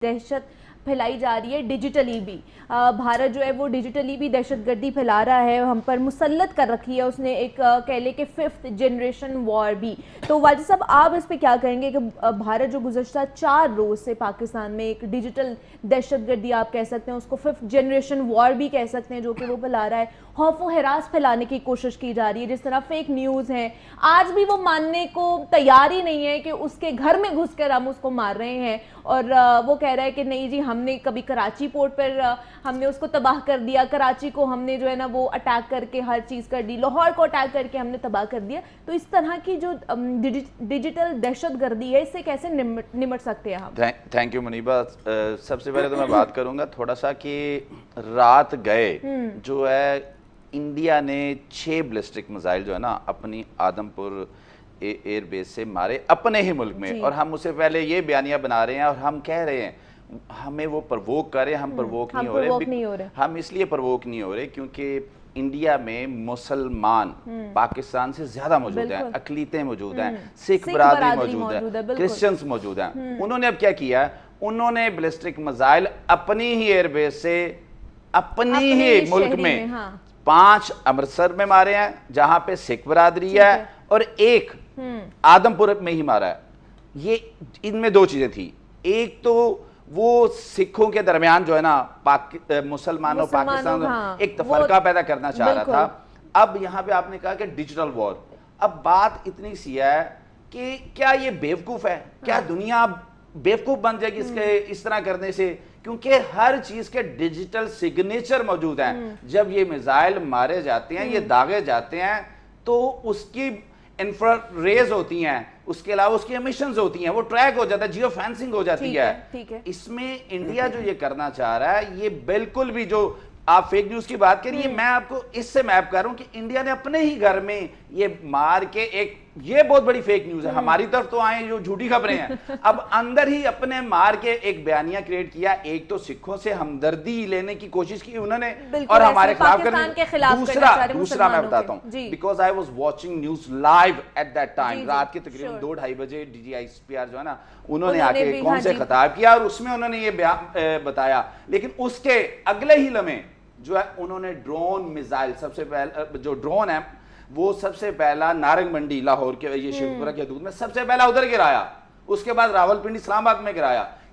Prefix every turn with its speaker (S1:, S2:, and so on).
S1: दहशत फैलाई जा रही है डिजिटली भी। भारत जो है वो डिजिटली भी दहशत गर्दी फैला रहा है, हम पर मुसल्लत कर रखी है उसने, एक कह ले कि 5th जनरेशन वॉर भी। तो वाजिद साहब आप इस पे क्या कहेंगे कि भारत जो गुज़श्ता 4 रोज़ से पाकिस्तान में एक डिजिटल दहशत गर्दी आप कह सकते हैं, उसको 5th जनरेशन वॉर भी कह सकते हैं, जो कि वो फैला रहा है, खौफ व हरास फैलाने की कोशिश की जा रही है। जिस तरह फेक न्यूज़ हैं, आज भी वो मानने को तैयार ही नहीं है कि उसके घर में घुसकर हम उसको मार रहे हैं, और वो कह रहा है कि नहीं जी हमने कभी कराची पोर्ट पर हमने उसको तबाह कर दिया, कराची को हमने जो है ना वो अटैक करके हर चीज़ कर दी, लाहौर को अटैक करके हमने तबाह कर दिया। तो इस तरह की जो डिजिटल दहशत गर्दी है, इससे कैसे निमट सकते हैं हम?
S2: Thank you Muniba. सबसे पहले तो मैं बात करूंगा थोड़ा सा कि रात गए जो है इंडिया ने 6 बैलिस्टिक मिसाइल जो है ना अपनी आदमपुर एयर बेस से मारे अपने ही मुल्क में, और हम उससे पहले ये बयानिया बना रहे हैं और हम कह रहे हैं हमें वो प्रवोक करे, हम प्रवोक नहीं हो रहे। हम इसलिए प्रवोक नहीं हो रहे क्योंकि इंडिया में मुसलमान पाकिस्तान से ज्यादा मौजूद हैं, अकलीतें मौजूद हैं, सिख बरादरी मौजूद है, क्रिश्चियंस मौजूद हैं। उन्होंने अब क्या किया, उन्होंने बैलिस्टिक मिसाइल अपनी ही एयरबेस से अपनी ही मुल्क में 5 अमृतसर में मारे हैं जहां पे सिख बरादरी है, और 1 आदमपुर में ही मारा है। ये इनमें 2 चीजें थी, एक तो वो सिखों के दरमियान जो है ना मुसलमानों पाकिस्तान एक तफरका पैदा करना चाह रहा था। अब यहां पे आपने कहा कि डिजिटल वॉर, अब बात इतनी सी है कि क्या ये बेवकूफ है, क्या दुनिया बेवकूफ बन जाएगी इसके इस तरह करने से, क्योंकि हर चीज के डिजिटल सिग्नेचर मौजूद हैं। जब ये मिसाइल मारे जाते हैं, ये दागे जाते हैं, तो उसकी इंफ्रारेज होती हैं, उसके अलावा उसकी एमिशंस होती हैं, वो ट्रैक हो जाता है, जियो फेंसिंग हो जाती है। इसमें इंडिया जो ये करना चाह रहा है, ये बिल्कुल भी जो आप फेक न्यूज की बात करिए, मैं आपको इससे मैप कर रहा हूं कि इंडिया ने अपने ही घर में ये मार के एक, ये बहुत बड़ी फेक न्यूज है, हमारी तरफ तो आए जो झूठी खबरें हैं, अब अंदर ही अपने मार के एक बयानिया क्रिएट किया। एक तो सिखों से हमदर्दी लेने की कोशिश की उन्होंने और हमारे खिलाफ करने। दूसरा मैं बताता हूं, because I was watching news live at that time, रात के तकरीबन 2-2:30 बजे DGISPR जो है ना, उन्होंने आके कौन से खिताब किया और उसमें उन्होंने ये बयान बताया। लेकिन उसके अगले ही लम्हे जो है उन्होंने ड्रोन मिसाइल, सबसे पहले जो ड्रोन है वो सबसे पहला नारंग मंडी लाहौर के ये शेखपुरा के हदूद में सबसे पहला उधर गिराया, उसके बाद रावलपिंडी इस्लामाबाद में गिराया।